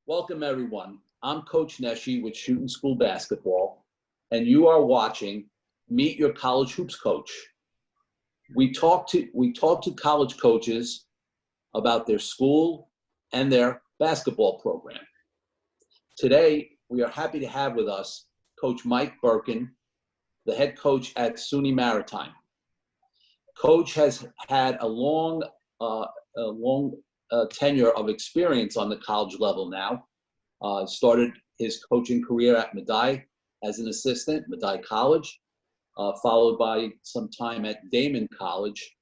Welcome, everyone. I'm Coach Neshi with Shooting School Basketball, and you are watching Meet Your College Hoops Coach. We talk to college coaches about their school and their basketball program. Today, we are happy to have with us Coach Mike Berkun, the head coach at SUNY Maritime. Coach has had a long tenure of experience on the college level now. Started his coaching career at Maritime as an assistant, Maritime College, followed by some time at Damon College.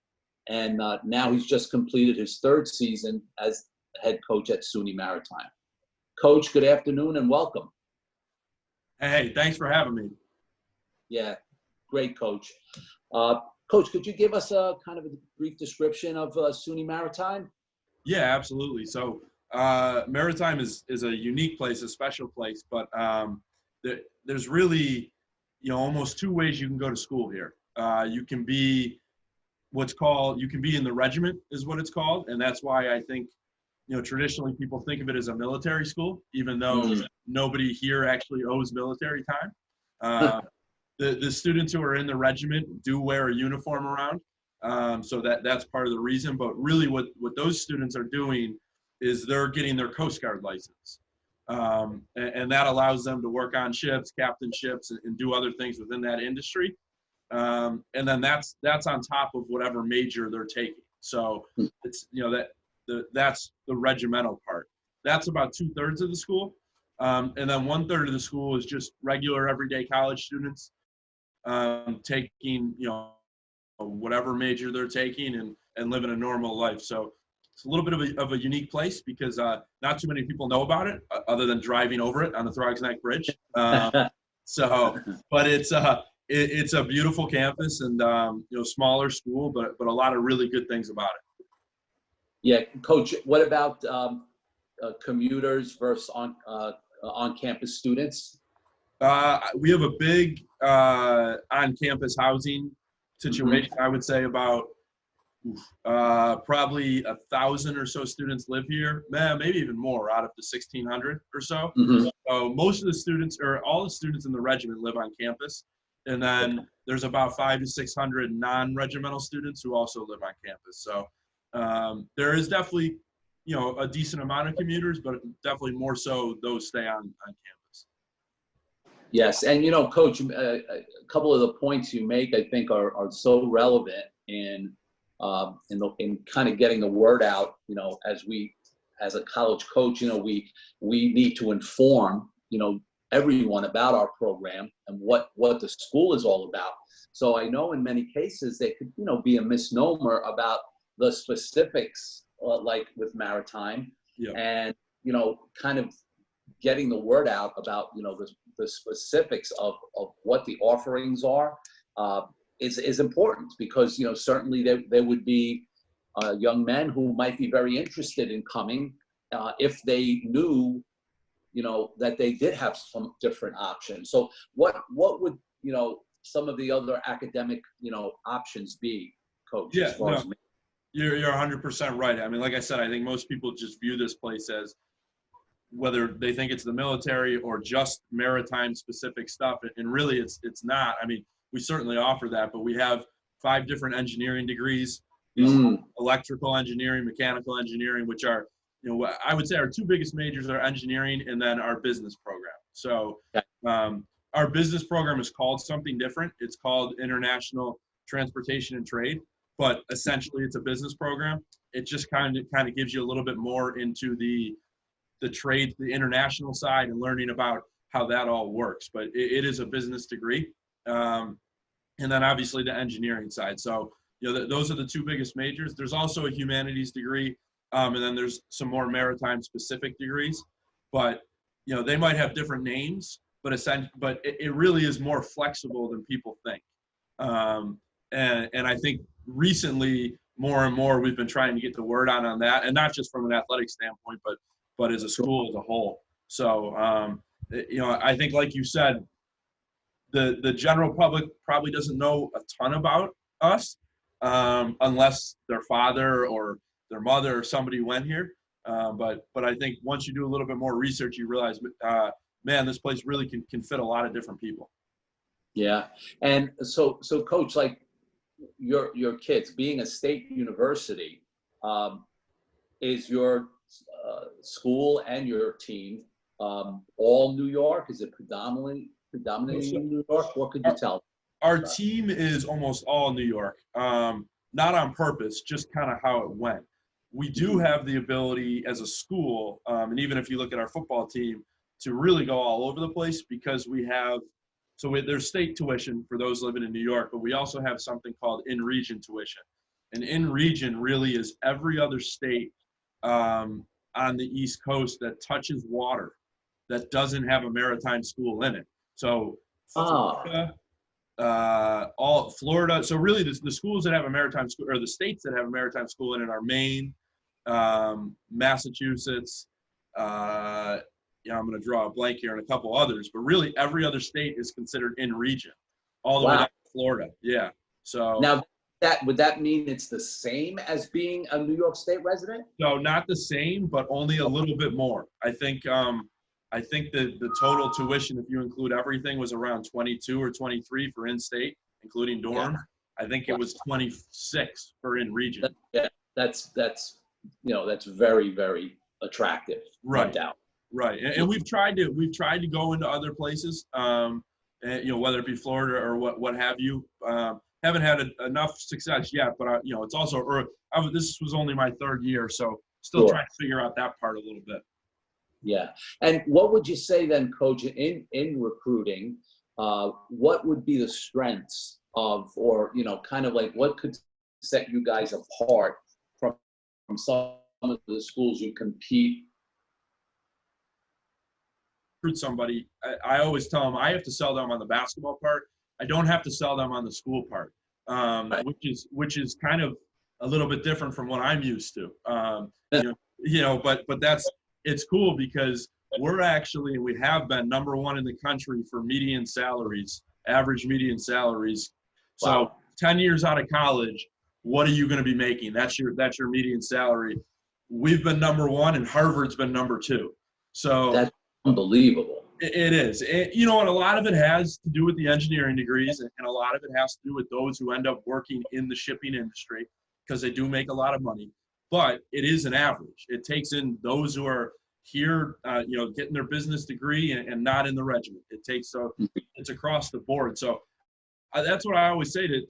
And now he's just completed his third season as head coach at SUNY Maritime. Coach, good afternoon and welcome. Hey, thanks for having me. Yeah, great, Coach. Coach, could you give us a kind of a brief description of SUNY Maritime? Yeah, absolutely. So Maritime is a unique place, a special place, but there's really, almost two ways you can go to school here. You can be in the regiment is what it's called. And that's why I think, traditionally people think of it as a military school, even though nobody here actually owes military time. The students who are in the regiment do wear a uniform around. So that's part of the reason. But really what those students are doing is they're getting their Coast Guard license. And that allows them to work on ships, captain ships, and do other things within that industry. And then that's on top of whatever major they're taking. So it's, that's the regimental part. That's about 2/3 of the school. And then 1/3 of the school is just regular everyday college students taking, whatever major they're taking and living a normal life. So it's a little bit of a unique place because not too many people know about it other than driving over it on the Throgs Neck Bridge. But it's a beautiful campus and, smaller school, but a lot of really good things about it. Yeah, Coach, what about commuters versus on-campus students? We have a big on-campus housing situation. I would say about probably 1,000 or so students live here, maybe even more out of the 1,600 or so. So most of the students, or all the students in the regiment, live on campus. And then there's about 500 to 600 non-regimental students who also live on campus. So there is definitely, a decent amount of commuters, but definitely more so those stay on campus. Yes, and Coach, a couple of the points you make, I think, are so relevant in kind of getting the word out. As a college coach, we need to inform everyone about our program and what the school is all about. So I know in many cases there could be a misnomer about the specifics, like with Maritime, and kind of getting the word out about the specifics of what the offerings are is important, because certainly there would be young men who might be very interested in coming if they knew that they did have some different options. So what would some of the other academic options be, Coach? Yeah, no, you're 100% right. I mean, like I said, I think most people just view this place as whether they think it's the military or just maritime specific stuff, and really it's not. I mean, we certainly offer that, but we have 5 different engineering degrees, electrical engineering, mechanical engineering, which are, I would say our 2 biggest majors are engineering and then our business program. So our business program is called something different. It's called International Transportation and Trade, but essentially it's a business program. It just kind of gives you a little bit more into the trade, the international side, and learning about how that all works. But it is a business degree. And then obviously the engineering side. So, those are the 2 biggest majors. There's also a humanities degree. And then there's some more maritime specific degrees, but, they might have different names, but it really is more flexible than people think. And I think recently more and more we've been trying to get the word out on that, and not just from an athletic standpoint, but as a school as a whole. So, I think, like you said, the general public probably doesn't know a ton about us unless their father or their mother or somebody went here. But I think once you do a little bit more research, you realize, man, this place really can fit a lot of different people. Yeah. And so coach, like your kids being a state university, is your school and your team all New York? Is it predominantly New York? What could you tell? Our team is almost all New York, not on purpose, just kind of how it went. We do have the ability as a school, and even if you look at our football team, to really go all over the place because we have, there's state tuition for those living in New York, but we also have something called in-region tuition. And in-region really is every other state on the East Coast that touches water that doesn't have a maritime school in it. So Florida, all Florida. So really the schools that have a maritime school, or the states that have a maritime school in it, are Maine, Massachusetts, I'm going to draw a blank here, and a couple others, but really every other state is considered in region, all the way down to Florida. Yeah. So now would that mean it's the same as being a New York State resident? No, not the same, but only a little bit more. I think the total tuition, if you include everything, was around 22 or 23 for in-state, including dorm. Yeah. I think it was 26 for in-region. Yeah, that's very, very attractive. Right. No doubt. Right, and we've tried to go into other places, and, whether it be Florida or what have you. Haven't had enough success yet, but it's also this was only my third year, so still trying to figure out that part a little bit. Yeah, and what would you say then, Coach, in recruiting? What would be the strengths of, or kind of like what could set you guys apart from some of the schools you compete? Somebody, I always tell them I have to sell them on the basketball part. I don't have to sell them on the school part, Right. which is kind of a little bit different from what I'm used to. But it's cool because we're actually, we have been #1 in the country for median salaries, average median salaries. So Wow. 10 years out of college, what are you going to be making? That's your median salary. We've been #1 and Harvard's been #2. So That's unbelievable. It is. And a lot of it has to do with the engineering degrees, and a lot of it has to do with those who end up working in the shipping industry because they do make a lot of money. But it is an average. It takes in those who are here, getting their business degree and not in the regiment. It's across the board. So that's what I always say to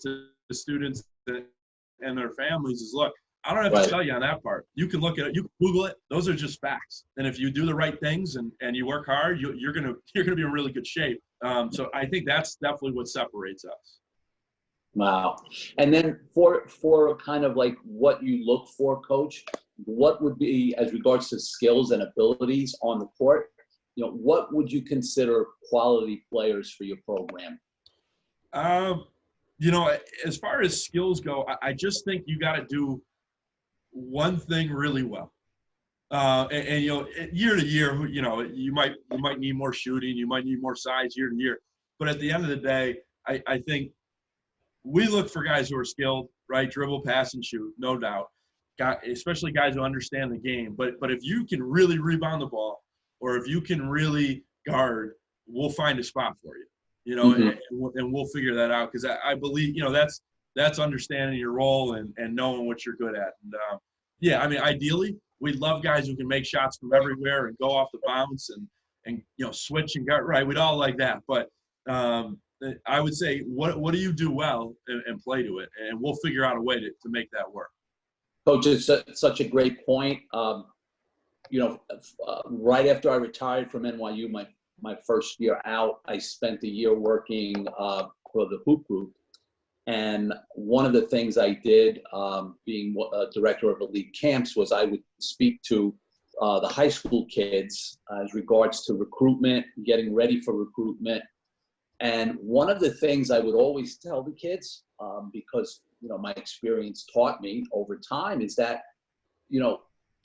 the students and their families is, look, I don't have to tell you on that part. You can look at it, you can Google it. Those are just facts. And if you do the right things and you work hard, you're gonna be in really good shape. So I think that's definitely what separates us. Wow. And then for kind of like what you look for, Coach, what would be, as regards to skills and abilities on the court, what would you consider quality players for your program? As far as skills go, I just think you got to do one thing really well. Year to year, you might need more shooting, you might need more size year to year. But at the end of the day, I think we look for guys who are skilled, right? Dribble, pass, and shoot, no doubt. Especially guys who understand the game. But if you can really rebound the ball, or if you can really guard, we'll find a spot for you. And we'll figure that out, because I believe that's understanding your role and knowing what you're good at. And ideally, we'd love guys who can make shots from everywhere and go off the bounce and switch and guard. Right, we'd all like that. But I would say, what do you do well and play to it, and we'll figure out a way to make that work. Coach, it's such a great point. Right after I retired from NYU, my first year out, I spent a year working for the Hoop Group. And one of the things I did, being a director of elite camps, was I would speak to the high school kids as regards to recruitment, getting ready for recruitment. And one of the things I would always tell the kids, because my experience taught me over time, is that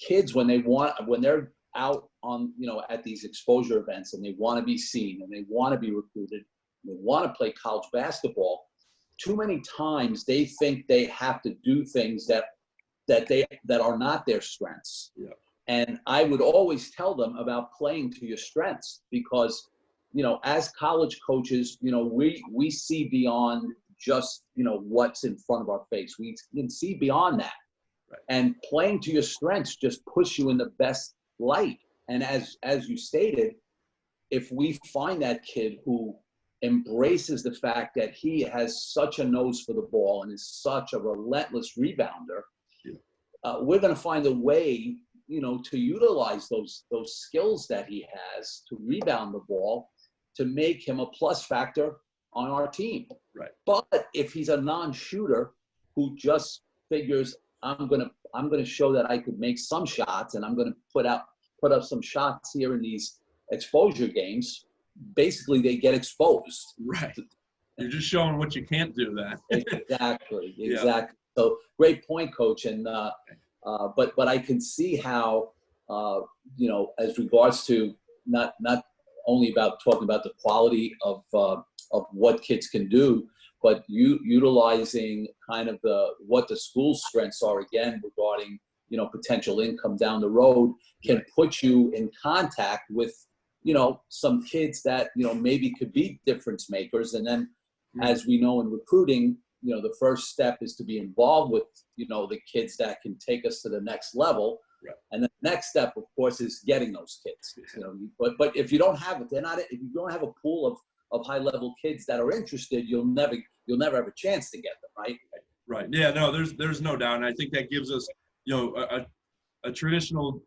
kids, when they're out on at these exposure events and they want to be seen and they want to be recruited, they want to play college basketball, too many times they think they have to do things that are not their strengths. Yeah. And I would always tell them about playing to your strengths because, as college coaches, we see beyond just, what's in front of our face. We can see beyond that. Right. And playing to your strengths just puts you in the best light. And as you stated, if we find that kid who embraces the fact that he has such a nose for the ball and is such a relentless rebounder, we're going to find a way, to utilize those skills that he has to rebound the ball to make him a plus factor on our team. Right. But if he's a non-shooter who just figures, I'm gonna show that I could make some shots, and I'm gonna put up some shots here in these exposure games, basically they get exposed. Right. You're just showing what you can't do then. Exactly. Yeah. So great point, Coach. And but I can see how as regards to not only about talking about the quality of what kids can do, but utilizing kind of what the school's strengths are, again, regarding, potential income down the road, can put you in contact with, some kids that, maybe could be difference makers. And then, as we know in recruiting, the first step is to be involved with, the kids that can take us to the next level. Right. And the next step, of course, is getting those kids. But if you don't have it, if you don't have a pool of high level kids that are interested, you'll never have a chance to get them, right? Right. Yeah. No. There's no doubt, and I think that gives us, a traditional.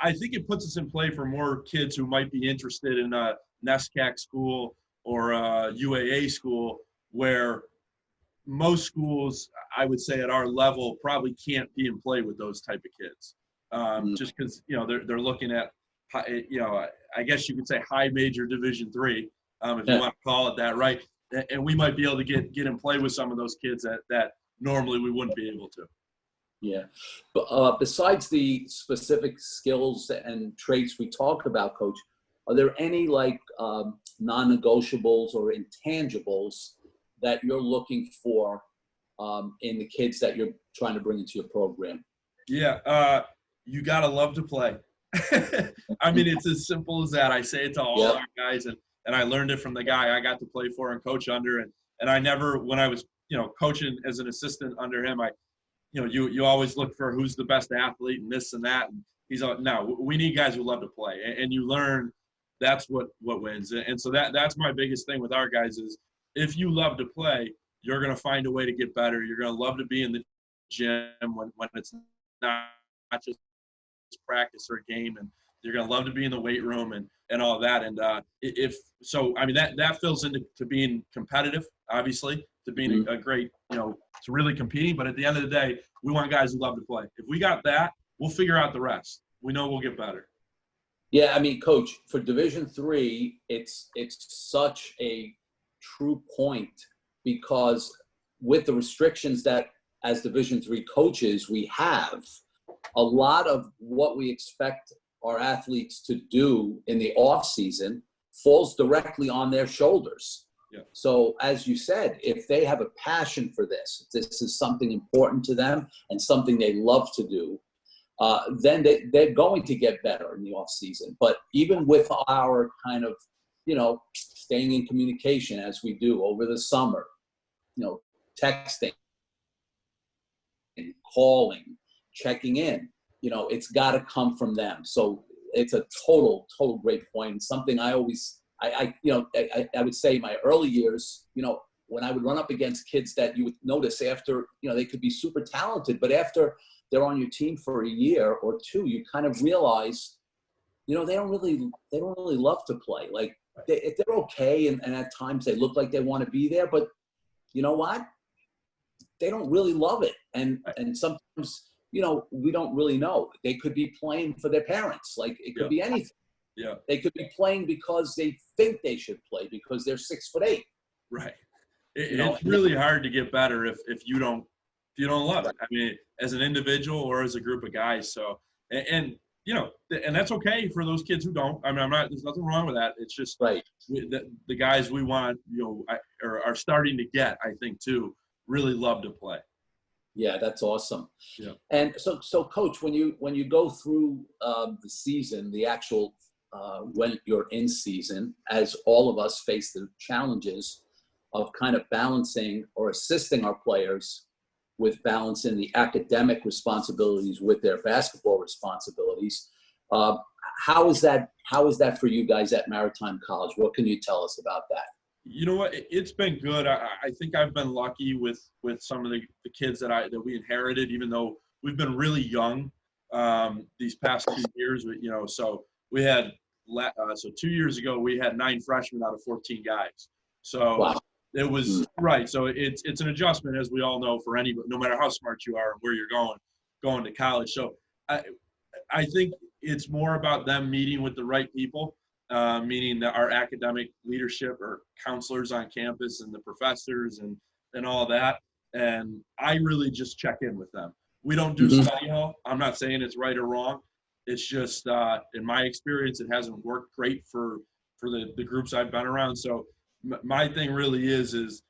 I think it puts us in play for more kids who might be interested in a NESCAC school or a UAA school, where most schools, I would say, at our level, probably can't be in play with those type of kids, just because they're looking at, I guess you could say high major Division III, if you want to call it that, right? And we might be able to get in play with some of those kids that normally we wouldn't be able to. Yeah. But besides the specific skills and traits we talked about, Coach, are there any non-negotiables or intangibles that you're looking for in the kids that you're trying to bring into your program? Yeah. You got to love to play. I mean, it's as simple as that. I say it to all our guys, and I learned it from the guy I got to play for and coach under. And I never, when I was, coaching as an assistant under him, you always look for who's the best athlete and this and that. And he's like, no, we need guys who love to play. And you learn that's what wins. And so that's my biggest thing with our guys is, if you love to play, you're going to find a way to get better. You're going to love to be in the gym when it's not just practice or a game, and you're going to love to be in the weight room and all that. And that fills into being competitive, obviously, to being a great, to really competing. But at the end of the day, we want guys who love to play. If we got that, we'll figure out the rest. We know we'll get better. Yeah, I mean, Coach, for Division III, it's such a true point, because with the restrictions that as Division III coaches we have, a lot of what we expect our athletes to do in the off season falls directly on their shoulders. Yeah. So as you said, if they have a passion for this is something important to them and something they love to do, then they're going to get better in the off season. But even with our kind of, staying in communication as we do over the summer, texting, calling, checking in, it's got to come from them. So it's a total great point. Something I always, I would say in my early years, when I would run up against kids that you would notice after, they could be super talented, but after they're on your team for a year or two, you kind of realize, they don't really love to play. Like they're okay. And at times they look like they want to be there, but you know what? They don't really love it. And sometimes, we don't really know. They could be playing for their parents. Like it could be anything. Yeah. They could be playing because they think they should play because they're 6'8". Right. It's really hard to get better if you don't love it. I mean, as an individual or as a group of guys. So, and that's okay for those kids who don't. I mean, there's nothing wrong with that. It's just the guys we want, are starting to get, I think, too, really love to play. Yeah, that's awesome. Yeah. And so coach, when you go through the season, the actual when you're in season, as all of us face the challenges of kind of balancing or assisting our players with balancing the academic responsibilities with their basketball responsibilities. Uh, how is that for you guys at Maritime College? What can you tell us about that? You know what? It's been good. I think I've been lucky with some of the kids that we inherited, even though we've been really young these past 2 years. So we had so 2 years ago we had 9 freshmen out of 14 guys. So Wow. it was right. So it's an adjustment, as we all know, for anybody, no matter how smart you are and where you're going to college. So I think it's more about them meeting with the right people. Meaning that our academic leadership or counselors on campus and the professors and all that. And I really just check in with them. We don't do study hall. I'm not saying it's right or wrong. It's just, in my experience, it hasn't worked great for the groups I've been around. So my thing really is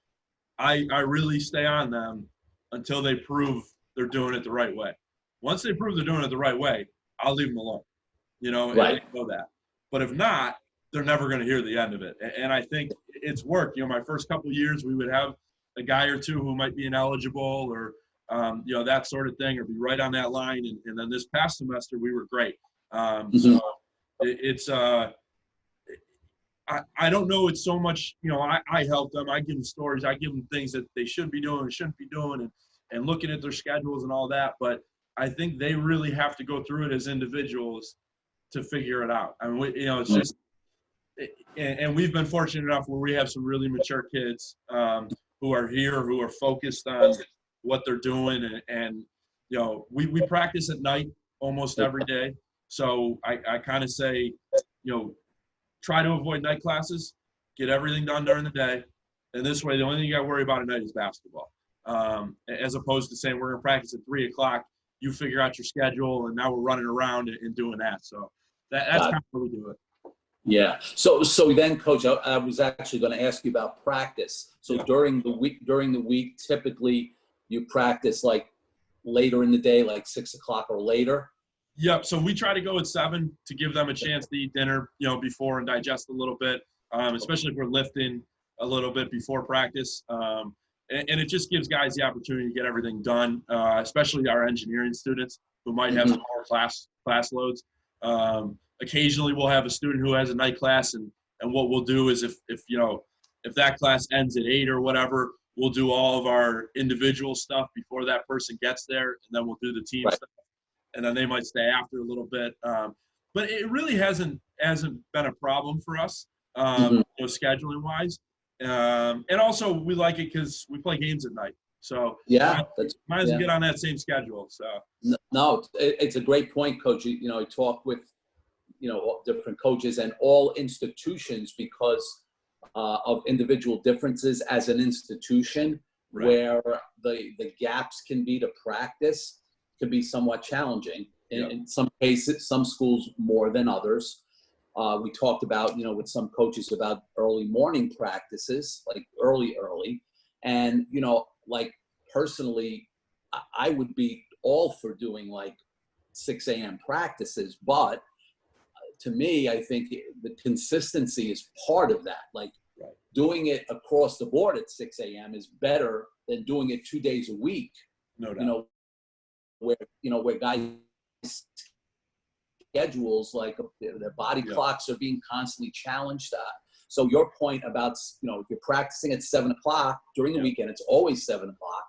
I really stay on them until they prove they're doing it the right way. Once they prove they're doing it the right way, I'll leave them alone, Right. and they know that. But if not, they're never going to hear the end of it. And I think it's worked. My first couple of years, we would have a guy or two who might be ineligible or, that sort of thing, or be right on that line. And then this past semester, we were great. So it's I don't know. It's so much, I help them. I give them stories. I give them things that they should be doing and shouldn't be doing and looking at their schedules and all that. But I think they really have to go through it as individuals to figure it out. I mean, it's just, and we've been fortunate enough where we have some really mature kids who are here, who are focused on what they're doing. And we practice at night almost every day. So I kind of say, try to avoid night classes, get everything done during the day. And this way, the only thing you got to worry about at night is basketball. As opposed to saying we're going to practice at 3 o'clock, you figure out your schedule, and now we're running around and doing that. So that's kind of how we do it. Yeah. So then, Coach, I was actually going to ask you about practice. So during the week, typically you practice like later in the day, like 6 o'clock or later. Yep. So we try to go at 7 to give them a chance to eat dinner, before and digest a little bit, especially if we're lifting a little bit before practice. And it just gives guys the opportunity to get everything done, especially our engineering students who might have some more class loads. Occasionally we'll have a student who has a night class, and what we'll do is if that class ends at 8 or whatever, we'll do all of our individual stuff before that person gets there, and then we'll do the team stuff, and then they might stay after a little bit. But it really hasn't been a problem for us, scheduling wise. And also we like it because we play games at night. So might as well get on that same schedule. So no, it's a great point, Coach. I talk with different coaches and all institutions because of individual differences as an institution, where the gaps can be to practice can be somewhat challenging. In some cases, some schools more than others. We talked about, with some coaches about early morning practices, like early. And, like personally, I would be all for doing like 6 a.m. practices. But to me, I think the consistency is part of that. Like doing it across the board at 6 a.m. is better than doing it 2 days a week. No doubt. Where guys schedules, like their body clocks are being constantly challenged. So your point about, if you're practicing at 7 o'clock during the weekend, it's always 7 o'clock.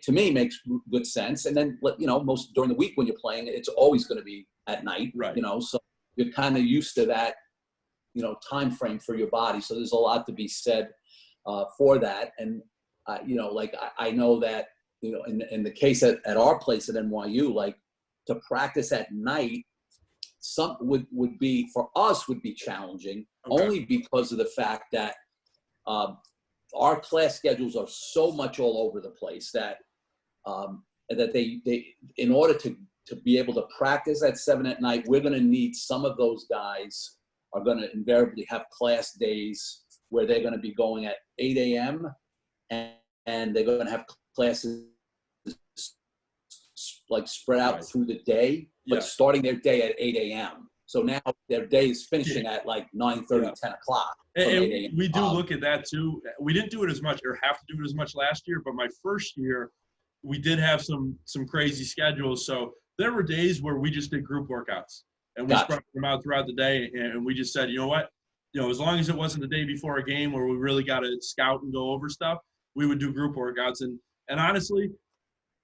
To me makes good sense. And then, most during the week when you're playing, it's always going to be at night, so you're kind of used to that, time frame for your body. So there's a lot to be said for that. And, I know that, in the case at our place at NYU, like to practice at night, some would be challenging, only because of the fact that our class schedules are so much all over the place that they in order to be able to practice at 7 at night, we're going to need some of those guys are going to invariably have class days where they're going to be going at 8 a.m. and they're going to have classes like spread out Right. through the day, but Yeah. starting their day at 8 a.m. So now their day is finishing at like 9:30, Yeah. 10 o'clock. And from 8 a.m. we do look at that too. We didn't do it as much or have to do it as much last year, but my first year, we did have some crazy schedules. So there were days where we just did group workouts and we Gotcha. spread them out throughout the day. And we just said, you know what, as long as it wasn't the day before a game where we really got to scout and go over stuff, we would do group workouts. And honestly,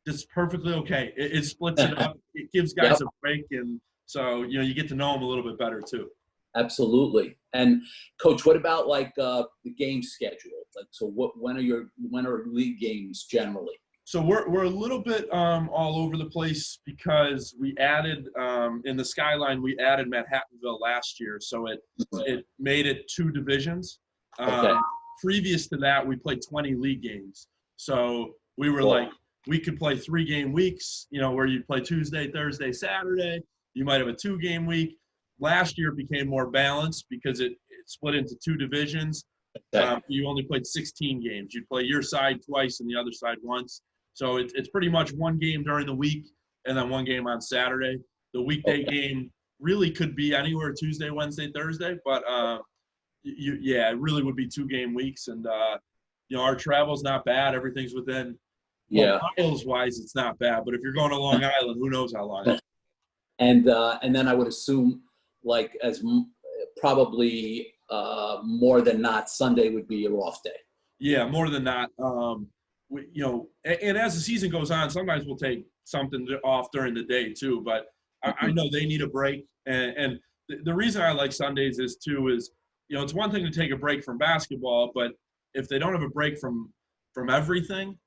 it's perfectly okay. It splits it up. It gives guys Yep. a break. And so, you get to know them a little bit better too. Absolutely. And Coach, what about like the game schedule? Like, so when are league games generally? So we're a little bit all over the place because we added in the Skyline, we added Manhattanville last year, so it made it 2 divisions. Okay. Previous to that, we played 20 league games, so we were like, we could play 3-game weeks, where you play Tuesday, Thursday, Saturday. You might have a 2-game week. Last year it became more balanced because it split into 2 divisions. Okay. You only played 16 games. You'd play your side twice and the other side once. So it's pretty much 1 game during the week and then 1 game on Saturday. The weekday game really could be anywhere Tuesday, Wednesday, Thursday, but it really would be 2-game weeks. And our travel's not bad. Everything's within. Well, miles-wise, it's not bad. But if you're going to Long Island, who knows how long? And then I would assume, like, probably more than not, Sunday would be your off day. Yeah, more than not. And as the season goes on, sometimes we'll take something off during the day too. But I know they need a break. And the reason I like Sundays is it's one thing to take a break from basketball, but if they don't have a break from everything,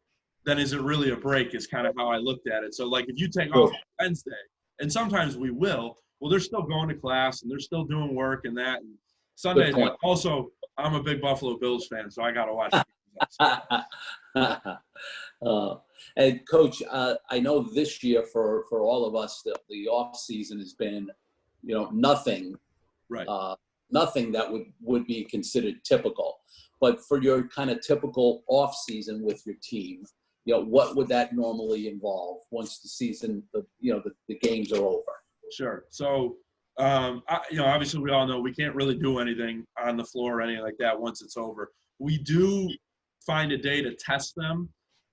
then is it really a break is kind of how I looked at it. So like if you take off Wednesday, and sometimes we will, well, they're still going to class and they're still doing work and that. And Sunday, also, I'm a big Buffalo Bills fan, so I got to watch And Coach, I know this year for all of us, the off season has been, nothing, right? Nothing that would be considered typical. But for your kind of typical off season with your team, what would that normally involve once the season, the games are over? Sure. So, obviously we all know we can't really do anything on the floor or anything like that once it's over. We do find a day to test them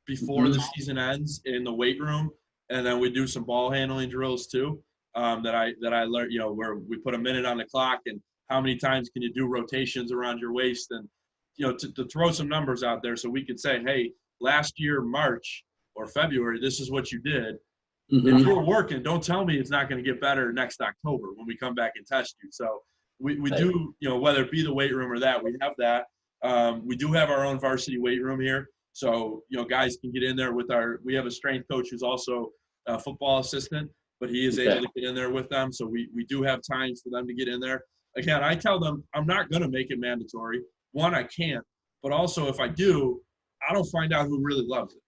before the season ends in the weight room, and then we do some ball handling drills too. That I learned, where we put a minute on the clock and how many times can you do rotations around your waist, and to throw some numbers out there so we could say, hey, last year March or February, this is what you did. If you're working, don't tell me it's not going to get better next October when we come back and test you. So we do, whether it be the weight room or that, we have that. We do have our own varsity weight room here. So, guys can get in there we have a strength coach who's also a football assistant, but he is able to get in there with them. So we do have times for them to get in there. Again, I tell them I'm not going to make it mandatory. One, I can't, but also if I do, I don't find out who really loves it.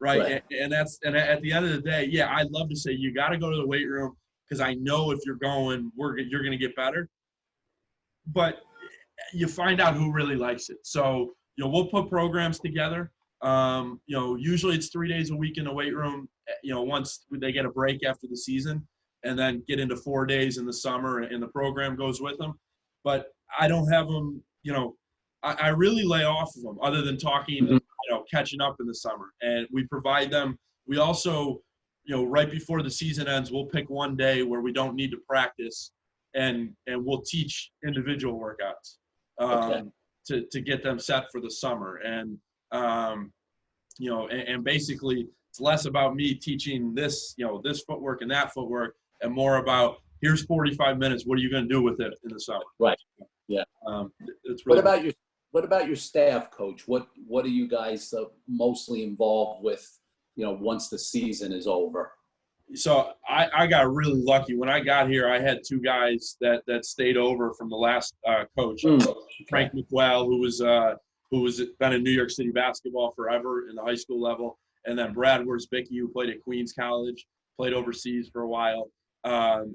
Right. And at the end of the day, I'd love to say you got to go to the weight room because I know if you're going, you're going to get better. But you find out who really likes it. So, we'll put programs together. Usually it's 3 days a week in the weight room, once they get a break after the season, and then get into 4 days in the summer and the program goes with them. But I don't have them, I really lay off of them other than talking, catching up in the summer. And we provide them. We also, right before the season ends, we'll pick one day where we don't need to practice and we'll teach individual workouts to get them set for the summer. And, and basically it's less about me teaching this, this footwork and that footwork and more about here's 45 minutes. What are you going to do with it in the summer? Right. Yeah. It's really What about your staff, Coach? What are you guys mostly involved with, once the season is over? So I got really lucky. When I got here, I had 2 guys that stayed over from the last coach, Frank McWell, who was been in New York City basketball forever in the high school level, and then Brad Wierzbicki, who played at Queens College, played overseas for a while,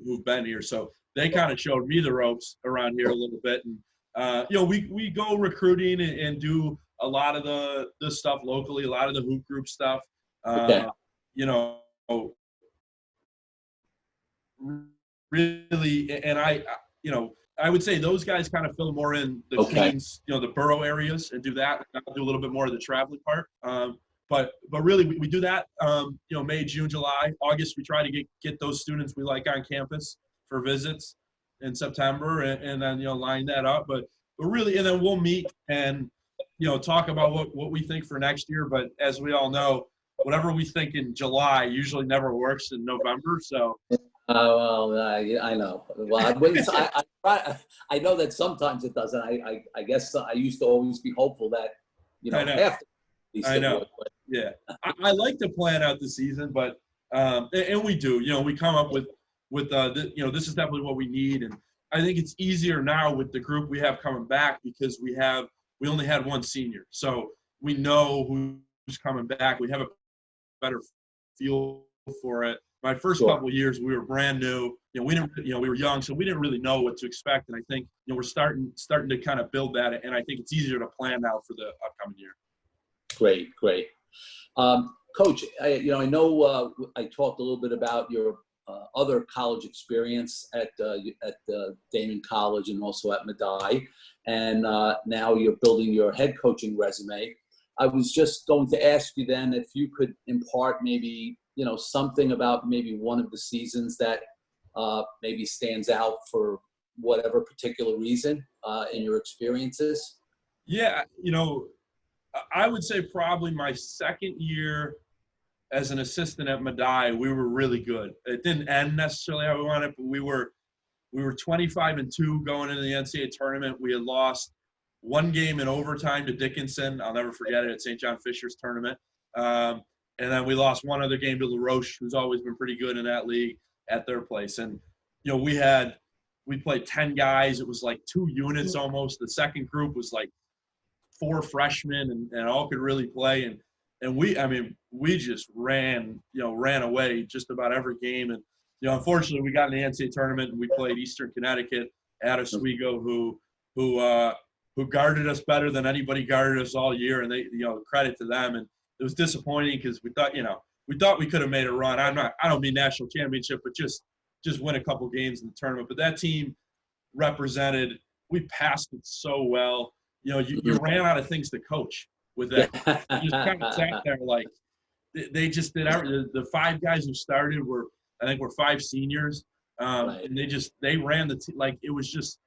who've been here. So they kind of showed me the ropes around here a little bit. And we go recruiting and do a lot of the stuff locally, a lot of the hoop group stuff. really, and I would say those guys kind of fill more in the Queens, the borough areas and do that. I'll do a little bit more of the traveling part. But really, we do that, May, June, July, August, we try to get those students we like on campus for visits in September and then, line that up. But really, and then we'll meet and, talk about what we think for next year. But as we all know, whatever we think in July usually never works in November. So. I know. Well, I know that sometimes it doesn't. I guess I used to always be hopeful that, after. I know. Yeah. I like to plan out the season, but and we do. We come up with this is definitely what we need, and I think it's easier now with the group we have coming back because we only had one senior, so we know who's coming back. We have a better feel for it. My first couple of years, we were brand new. We didn't. We were young, so we didn't really know what to expect. And I think we're starting to kind of build that, and I think it's easier to plan now for the upcoming year. Great. Coach, I know I talked a little bit about your other college experience at Damon College and also at Medaille, and now you're building your head coaching resume. I was just going to ask you then if you could impart maybe something about maybe one of the seasons that maybe stands out for whatever particular reason in your experiences. Yeah, I would say probably my second year as an assistant at Medaille, we were really good. It didn't end necessarily how we wanted, but we were 25-2 going into the NCAA tournament. We had lost one game in overtime to Dickinson. I'll never forget it, at St. John Fisher's tournament. And then we lost one other game to LaRoche, who's always been pretty good in that league, at their place. And, we played 10 guys. It was like 2 units almost. The second group was like 4 freshmen and all could really play. And we just ran away just about every game. And, unfortunately we got in the NCAA tournament and we played Eastern Connecticut at Oswego, who guarded us better than anybody guarded us all year. And they, credit to them. And it was disappointing because we thought we could have made a run. I don't mean national championship, but just win a couple games in the tournament. But that team represented, we passed it so well. You ran out of things to coach with that. You just kind of sat there like they just did everything. The 5 guys who started were 5 seniors. And they ran the team like it was just,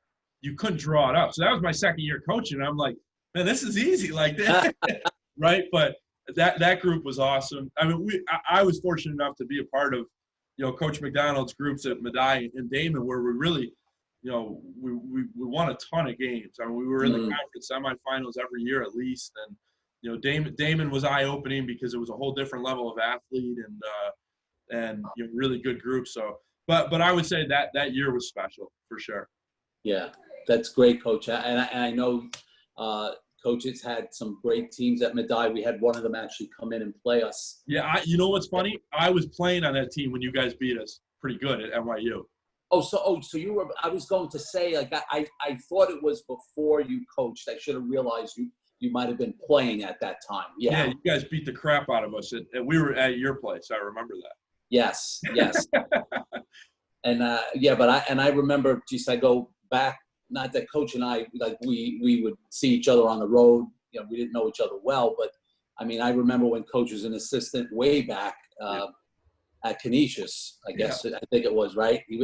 you couldn't draw it up. So that was my second year coaching. And I'm like, man, this is easy like that. Right. But that group was awesome. I was fortunate enough to be a part of, Coach McDonald's groups at Medaille and Damon, where we really, we won a ton of games. We were in the conference semifinals every year at least. And, Damon was eye-opening because it was a whole different level of athlete and really good group. So, but I would say that year was special for sure. Yeah, that's great, Coach. And I know Coach has had some great teams at Medaille. We had one of them actually come in and play us. Yeah, you know what's funny? I was playing on that team when you guys beat us pretty good at NYU. So you were. I was going to say, like, I thought it was before you coached. I should have realized you might have been playing at that time. Yeah, you guys beat the crap out of us, and we were at your place. I remember that. Yes. And but I remember. Geez, I go back. Not that Coach and I, like, we would see each other on the road. We didn't know each other well, but I remember when Coach was an assistant way back at Canisius, I guess. I think it was, right? He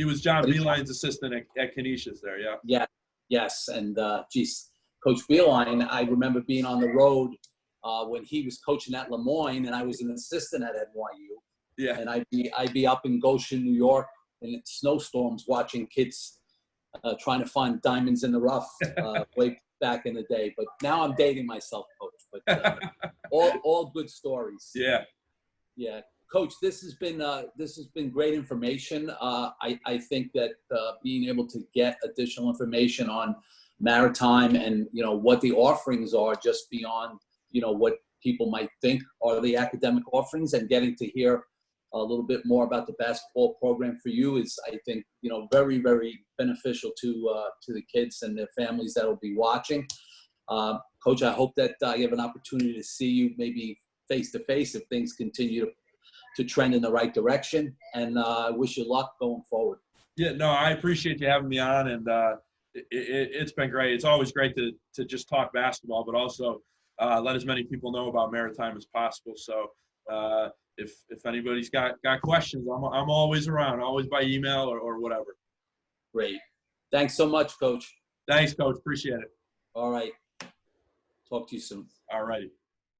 was John Beeline's assistant at Canisius there, yeah. Yeah, yes. And, Coach Beeline, I remember being on the road when he was coaching at Lemoyne, and I was an assistant at NYU. Yeah. And I'd be up in Goshen, New York, in snowstorms watching kids trying to find diamonds in the rough way back in the day. But now I'm dating myself, Coach. But all good stories. Yeah. Yeah. Coach, this has been great information. I think that being able to get additional information on Maritime and, what the offerings are just beyond, what people might think are the academic offerings, and getting to hear a little bit more about the basketball program for you is, I think, very, very beneficial to the kids and their families that will be watching. Coach, I hope that you have an opportunity to see you maybe face to face if things continue trend in the right direction. And I wish you luck going forward. Yeah, no, I appreciate you having me on, and it's been great. It's always great to just talk basketball, but also let as many people know about Maritime as possible. So if anybody's got questions, I'm always around, always by email or whatever. Great. Thanks so much, Coach. Thanks, Coach. Appreciate it. All right. Talk to you soon. All righty.